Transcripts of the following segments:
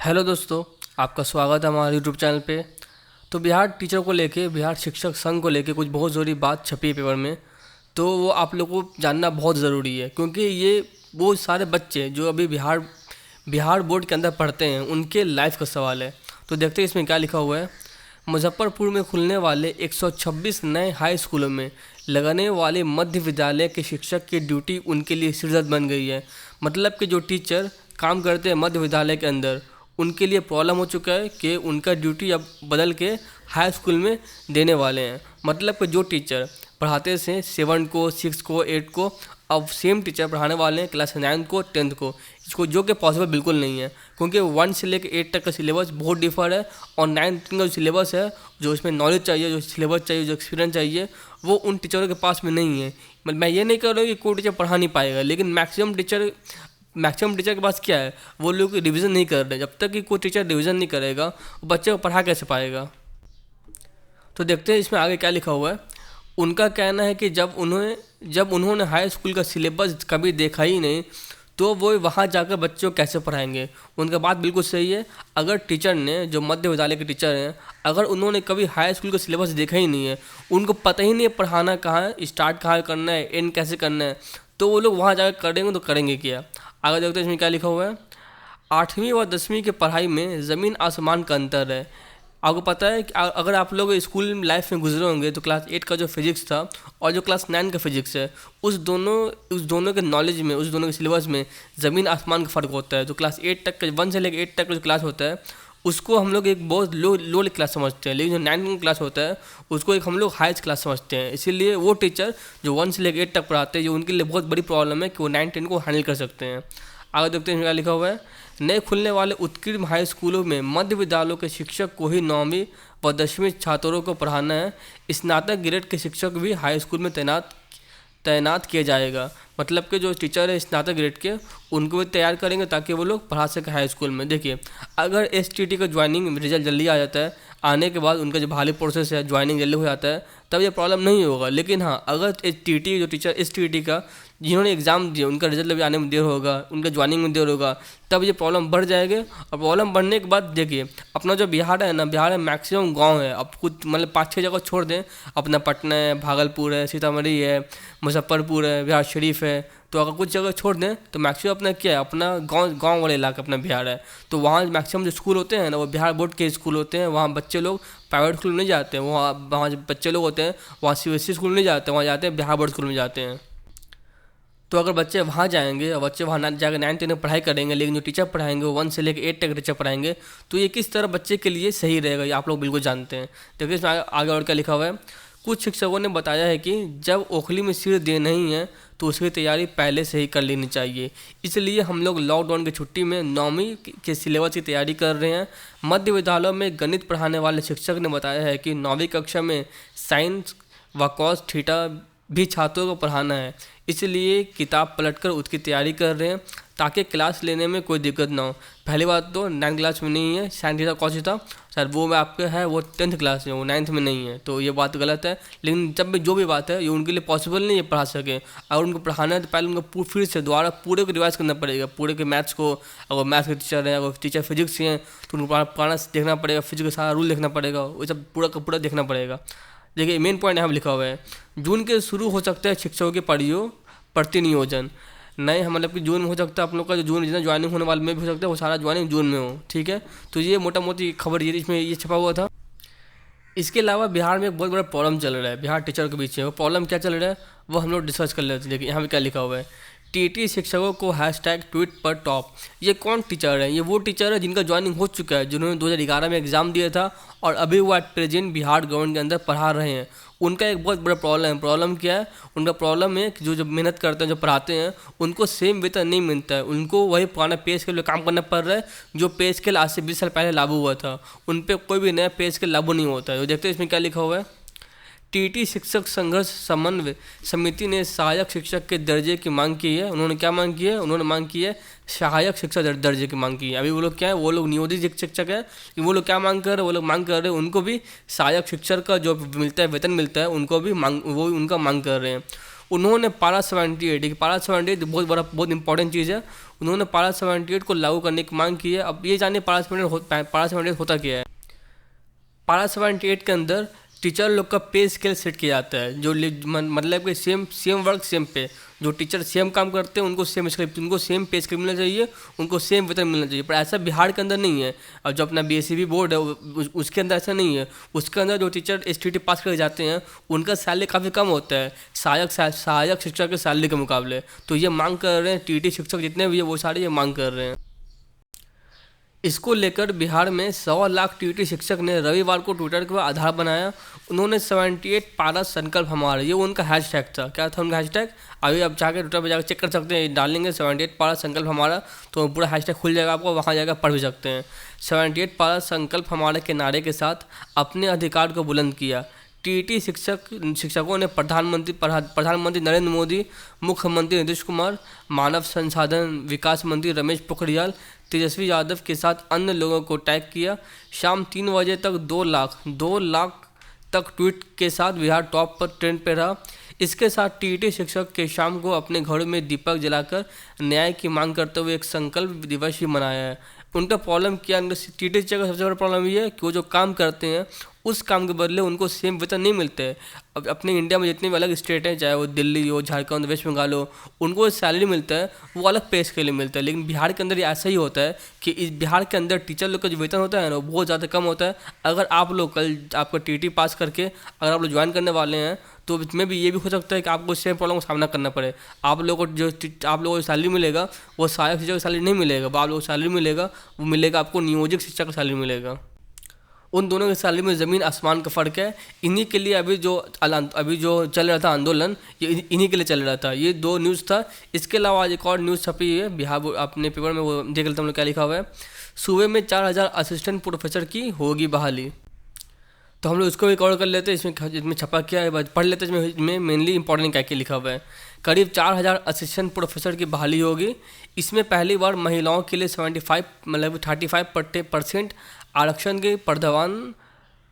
Hello दोस्तों, आपका स्वागत है हमारे यूट्यूब चैनल पे। तो बिहार टीचर को लेके, बिहार शिक्षक संघ को लेके कुछ बहुत ज़रूरी बात छपी है पेपर में। तो वो आप लोगों को जानना बहुत ज़रूरी है, क्योंकि ये वो सारे बच्चे जो अभी बिहार बिहार बोर्ड के अंदर पढ़ते हैं, उनके लाइफ का सवाल है। तो देखते हैं इसमें क्या लिखा हुआ है। मुजफ्फरपुर में खुलने वाले 126 नए हाई स्कूलों में लगने वाले मध्य विद्यालय के शिक्षक की ड्यूटी उनके लिए सिरदर्द बन गई है। मतलब कि जो टीचर काम करते हैं मध्य विद्यालय के अंदर, उनके लिए प्रॉब्लम हो चुका है कि उनका ड्यूटी अब बदल के हाई स्कूल में देने वाले हैं। मतलब कि जो टीचर पढ़ाते थे 7 को, 6 को, 8 को, अब सेम टीचर पढ़ाने वाले हैं क्लास 9 को, 10th को। इसको जो कि पॉसिबल बिल्कुल नहीं है, क्योंकि 1 से लेकर 8 तक का सिलेबस बहुत डिफर है। और 9 का जो सिलेबस है, जो इसमें नॉलेज चाहिए, जो सिलेबस चाहिए, जो एक्सपीरियंस चाहिए, वो उन टीचरों के पास में नहीं है। मतलब मैं ये नहीं कह रहा हूँ कि कोई टीचर पढ़ा नहीं पाएगा, लेकिन मैक्सिमम टीचर के पास क्या है, वो लोग रिवीजन नहीं कर रहे। जब तक कि कोई टीचर रिवीजन नहीं करेगा, वो बच्चे को पढ़ा कैसे पाएगा। तो देखते हैं इसमें आगे क्या लिखा हुआ है। उनका कहना है कि जब उन्होंने हाई स्कूल का सिलेबस कभी देखा ही नहीं, तो वो वहाँ जाकर बच्चों को कैसे पढ़ाएंगे। उनका बात बिल्कुल सही है। अगर टीचर ने, जो मध्य विद्यालय के टीचर हैं, अगर उन्होंने कभी हाई स्कूल का सिलेबस देखा ही नहीं है, उनको पता ही नहीं है पढ़ाना कहाँ है, स्टार्ट कहाँ करना है, एंड कैसे करना है, तो वो लोग वहाँ जाकर करेंगे तो करेंगे क्या। आगे देखते हैं इसमें क्या लिखा हुआ है। 8वीं व 10वीं की पढ़ाई में ज़मीन आसमान का अंतर है। आपको पता है कि अगर आप लोग स्कूल लाइफ में गुजरे होंगे, तो क्लास 8 का जो फिजिक्स था और जो क्लास 9 का फिजिक्स है, उस दोनों के नॉलेज में, उस दोनों के सिलेबस में ज़मीन आसमान का फ़र्क होता है। जो क्लास 8 तक का, 1 से लेकर 8 तक का जो क्लास होता है, उसको हम लोग एक बहुत लो क्लास समझते हैं, लेकिन जो 9 का क्लास होता है, उसको एक हम लोग हाईएस्ट क्लास समझते हैं। इसीलिए वो टीचर जो 1 से लेकर 8 तक पढ़ाते हैं, जो उनके लिए बहुत बड़ी प्रॉब्लम है कि वो 9-10 को हैंडल कर सकते हैं। आगे देखते हैं क्या लिखा हुआ है। नए खुलने वाले उत्कीर्ण हाई स्कूलों में मध्य विद्यालयों के शिक्षक को ही 9वीं व 10वीं छात्रों को पढ़ाना है। स्नातक ग्रेड के शिक्षक भी हाई स्कूल में तैनात किया जाएगा। मतलब कि जो टीचर है स्नातक ग्रेड के, उनको भी तैयार करेंगे ताकि वो लोग पढ़ा सकें हाई स्कूल में। देखिए, अगर STT का ज्वाइनिंग रिजल्ट जल्दी आ जाता है, आने के बाद उनका जो बहाली प्रोसेस है, ज्वाइनिंग जल्दी हो जाता है, तब ये प्रॉब्लम नहीं होगा। लेकिन हाँ, अगर TT जो टीचर STT का जिन्होंने एग्ज़ाम दिया, उनका रिजल्ट अभी आने में देर होगा, उनका ज्वाइनिंग में देर होगा, तब ये प्रॉब्लम बढ़ जाएगी। और प्रॉब्लम बढ़ने के बाद देखिए, अपना जो बिहार है ना, बिहार में मैक्सिमम गांव है। अब कुछ मतलब 5-6 जगह छोड़ दें, अपना पटना है, भागलपुर है, सीतामढ़ी है, मुजफ्फरपुर है, बिहार शरीफ है, तो अगर कुछ जगह छोड़ दें तो मैक्सिमम अपना क्या है, अपना गांव वाले इलाका अपना बिहार है। तो वहाँ मैक्सिमम जो स्कूल होते हैं ना, वो बिहार बोर्ड के स्कूल होते हैं। वहाँ बच्चे लोग प्राइवेट स्कूल में नहीं जाते हैं, वहाँ जो बच्चे लोग होते हैं, वहाँ CBSE स्कूल नहीं जाते, वहाँ जाते हैं बिहार बोर्ड स्कूल में जाते हैं। तो अगर बच्चे वहाँ जाएंगे और बच्चे वहाँ जाकर 9-10 में पढ़ाई करेंगे, लेकिन जो टीचर पढ़ाएंगे वो 1 से लेकर 8 तक टीचर पढ़ाएंगे, तो ये किस तरह बच्चे के लिए सही रहेगा, ये आप लोग बिल्कुल जानते हैं। देखिए इसमें आगे और क्या लिखा हुआ है। कुछ शिक्षकों ने बताया है कि जब ओखली में सिर देना ही है, तो उसकी तैयारी पहले से ही कर लेनी चाहिए। इसलिए हम लोग लॉकडाउन की छुट्टी में 9वीं के सिलेबस की तैयारी कर रहे हैं। मध्य विद्यालयों में गणित पढ़ाने वाले शिक्षक ने बताया है कि 9वीं कक्षा में साइंस व कॉस थीटा भी छात्रों को पढ़ाना है। इसलिए किताब पलटकर उसकी तैयारी कर रहे हैं, ताकि क्लास लेने में कोई दिक्कत ना हो। पहली बात तो 9th क्लास में नहीं है sine theta cos theta, sir वो आपके है, वो 10th क्लास में, वो 9th में नहीं है, तो ये बात गलत है। लेकिन जब भी जो भी बात है, ये उनके लिए पॉसिबल नहीं है पढ़ा सके। अगर उनको पढ़ाना है तो पहले उनको फिर से दोबारा पूरे को रिवाइज करना पड़ेगा, पूरे के मैथ्स को। अगर मैथ्स के टीचर हैं, अगर टीचर फिजिक्स हैं, तो उनको पढ़ाना देखना पड़ेगा, फिजिक्स का सारा रूल देखना पड़ेगा, वो सब पूरा का पूरा देखना पड़ेगा। देखिए मेन पॉइंट यहाँ लिखा हुआ है, जून के शुरू हो सकता है शिक्षकों के प्रतिनियोजन। नहीं, मतलब कि जून में हो सकता है आप लोग का, जो जून जितना ज्वाइनिंग होने वाले में भी हो सकता है, वो सारा ज्वाइनिंग जून में हो। ठीक है, तो ये मोटा मोटी खबर ये इसमें ये छपा हुआ था। इसके अलावा बिहार में एक बहुत बड़ा प्रॉब्लम चल रहा है बिहार टीचर के बीच में। वो प्रॉब्लम क्या चल रहा है, वो हम लोग डिस्कस कर लेते हैं। देखिए यहाँ पे क्या लिखा हुआ है। TT शिक्षकों को #ट्वीट पर टॉप। ये कौन टीचर है, ये वो टीचर है जिनका ज्वाइनिंग हो चुका है, जिन्होंने 2011 में एग्ज़ाम दिया था और अभी वो एट प्रेजेंट बिहार गवर्नमेंट के अंदर पढ़ा रहे हैं। उनका एक बहुत बड़ा प्रॉब्लम क्या है, उनका प्रॉब्लम है कि जो मेहनत करते हैं, जो पढ़ाते हैं, उनको सेम वेतन नहीं मिलता है। उनको वही पुराना पे स्केल पे काम करना पड़ रहा है, जो पे स्केल आज से 20 साल पहले लागू हुआ था। उन पर कोई भी नया पे स्केल लागू नहीं होता है। तो देखते हैं इसमें क्या लिखा हुआ है। TT शिक्षक संघर्ष समन्वय समिति ने सहायक शिक्षक के दर्जे की मांग की है। उन्होंने क्या मांग की है, उन्होंने मांग की है सहायक शिक्षक दर्जे की मांग की है। अभी वो लोग क्या है, वो लोग नियोजित शिक्षक है, वो लोग क्या मांग कर रहे हैं, वो लोग मांग कर रहे हैं उनको भी सहायक शिक्षक का जो मिलता है, वेतन मिलता है, उनको भी वो उनका मांग कर रहे हैं। उन्होंने पारा 78 पारा 78 बहुत इंपॉर्टेंट चीज़ है। उन्होंने पारा 78 को लागू करने की मांग की है। अब ये जानिए पारा 78 होता क्या है। पारा 78 के अंदर टीचर लोग का पे स्केल सेट किया जाता है, जो मतलब कि सेम वर्क सेम पे, जो टीचर सेम काम करते हैं उनको सेम पे स्केल मिलना चाहिए, उनको सेम वेतन मिलना चाहिए। पर ऐसा बिहार के अंदर नहीं है। और जो अपना BSEB बोर्ड है उसके अंदर ऐसा नहीं है। उसके अंदर जो टीचर STT पास करके जाते हैं उनका सैलरी काफ़ी कम होता है सहायक शिक्षक के सैलरी के मुकाबले। तो ये मांग कर रहे हैं, TT शिक्षक जितने भी है वो सारे ये मांग कर रहे हैं। इसको लेकर बिहार में 100 लाख TT शिक्षक ने रविवार को ट्विटर के आधार बनाया। उन्होंने 78 पारा संकल्प हमारा, ये उनका हैशटैग था। क्या था उनका हैशटैग? अभी आप जाकर ट्विटर पर जाकर चेक कर सकते हैं, डालेंगे 78 पारा संकल्प हमारा तो पूरा हैशटैग खुल जाएगा आपको, वहाँ जाकर पढ़ भी सकते हैं। 78 पारा संकल्प हमारे के नारे के साथ अपने अधिकार को बुलंद किया। TT शिक्षकों ने प्रधानमंत्री नरेंद्र मोदी, मुख्यमंत्री नीतीश कुमार, मानव संसाधन विकास मंत्री रमेश पोखरियाल, तेजस्वी यादव के साथ अन्य लोगों को टैग किया। शाम 3 बजे तक 2 लाख तक ट्वीट के साथ बिहार टॉप पर ट्रेंड पे रहा। इसके साथ TT शिक्षक के शाम को अपने घरों में दीपक जलाकर न्याय की मांग करते हुए एक संकल्प दिवस ही मनाया है। उनका प्रॉब्लम क्या है? TT शिक्षक का सबसे बड़ा प्रॉब्लम ये है कि वो जो काम करते हैं उस काम के बदले उनको सेम वेतन नहीं मिलते है। अब अपने इंडिया में जितने भी अलग स्टेट हैं, चाहे वो दिल्ली हो, झारखंड, वेस्ट बंगाल हो, उनको सैलरी मिलता है वो अलग पे के लिए मिलता है। लेकिन बिहार के अंदर ये ऐसा ही होता है कि इस बिहार के अंदर टीचर लोग का जो वेतन होता है ना वो बहुत ज़्यादा कम होता है। अगर आप लोग कल आपका TT पास करके अगर आप लोग ज्वाइन करने वाले हैं तो इसमें भी ये भी हो सकता है कि आपको सेम प्रॉब्लम का सामना करना पड़े। आप लोगों को सैलरी मिलेगा वो सहायक शिक्षक का सैलरी नहीं मिलेगा, आप लोगों को सैलरी मिलेगा वो मिलेगा आपको नियोजित शिक्षक का सैलरी मिलेगा। उन दोनों की सैलरी में ज़मीन आसमान का फ़र्क है। इन्हीं के लिए अभी जो चल रहा था आंदोलन, ये इन्हीं के लिए चल रहा था। ये 2 न्यूज़ था। इसके अलावा आज एक और न्यूज़ छपी है बिहार बोर्ड अपने पेपर में, वो देख लेते हम लोग क्या लिखा हुआ है। सूबे में 4000 असिस्टेंट प्रोफेसर की होगी बहाली। तो हम लोग उसको भी कवर कर लेते हैं। इसमें छपा क्या है पढ़ लेते हैं। इसमें मेनली इंपॉर्टेंट क्या क्या लिखा हुआ है। करीब 4000 असिस्टेंट प्रोफेसर की बहाली होगी। इसमें पहली बार महिलाओं के लिए 35% आरक्षण के प्रावधान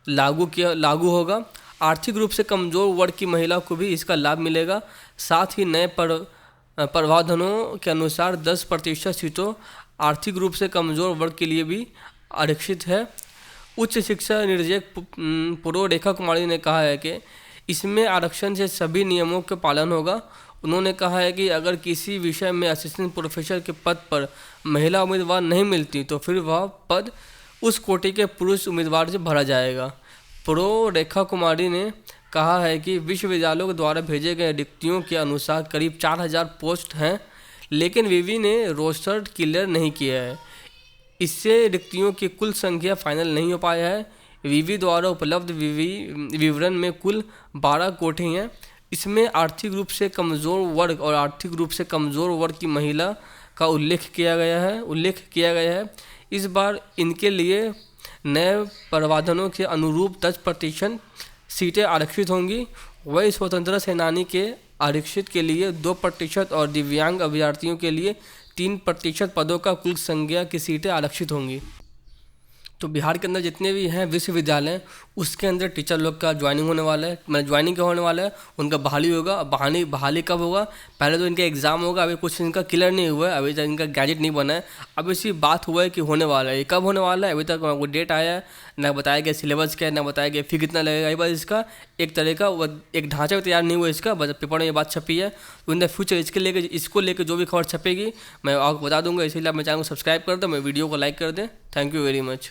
लागू होगा। आर्थिक रूप से कमज़ोर वर्ग की महिला को भी इसका लाभ मिलेगा। साथ ही नए प्रावधानों के अनुसार 10% सीटों आर्थिक रूप से कमज़ोर वर्ग के लिए भी आरक्षित है। उच्च शिक्षा निदेशक प्रो रेखा कुमारी ने कहा है कि इसमें आरक्षण से सभी नियमों के पालन होगा। उन्होंने कहा है कि अगर किसी विषय में असिस्टेंट प्रोफेसर के पद पर महिला उम्मीदवार नहीं मिलती तो फिर वह पद उस कोटि के पुरुष उम्मीदवार से भरा जाएगा। प्रो रेखा कुमारी ने कहा है कि विश्वविद्यालयों के द्वारा भेजे गए रिक्तियों के अनुसार करीब 4000 पोस्ट हैं, लेकिन विवि ने रोस्टर क्लियर नहीं किया है। इससे रिक्तियों की कुल संख्या फाइनल नहीं हो पाया है। विवि द्वारा उपलब्ध विवरण में कुल 12 कोटे हैं। इसमें आर्थिक रूप से कमज़ोर वर्ग की महिला का उल्लेख किया गया है। इस बार इनके लिए नए प्रावधानों के अनुरूप 10% सीटें आरक्षित होंगी। वही स्वतंत्रता सेनानी के आरक्षित के लिए 2% और दिव्यांग अभ्यर्थियों के लिए 3% पदों का कुल संख्या की सीटें आरक्षित होंगी। तो बिहार के अंदर जितने भी हैं विश्वविद्यालय उसके अंदर टीचर लोग का ज्वाइनिंग होने वाला है, ज्वाइनिंग क्या होने वाला है, उनका बहाली होगा। बहाली कब होगा? पहले तो इनका एग्ज़ाम होगा। अभी कुछ इनका क्लियर नहीं हुआ है, अभी तक इनका गैजेट नहीं बना है। अब इसी बात हुआ है कि होने वाला है। ये कब होने वाला है अभी तक वो डेट आया है ना, बताया गया सिलेबस क्या है, ना बताया गया फी कितना लगेगा। ये बात इसका एक तरह का एक ढांचा भी तैयार नहीं हुआ इसका, बस पेपर में ये बात छपी है। तो इन द फ्यूचर इसको लेकर जो भी खबर छपेगी मैं आपको बता दूंगा। इसीलिए आप मेरे चैनल को सब्सक्राइब कर दो, मेरे वीडियो को लाइक कर दें। Thank you very much.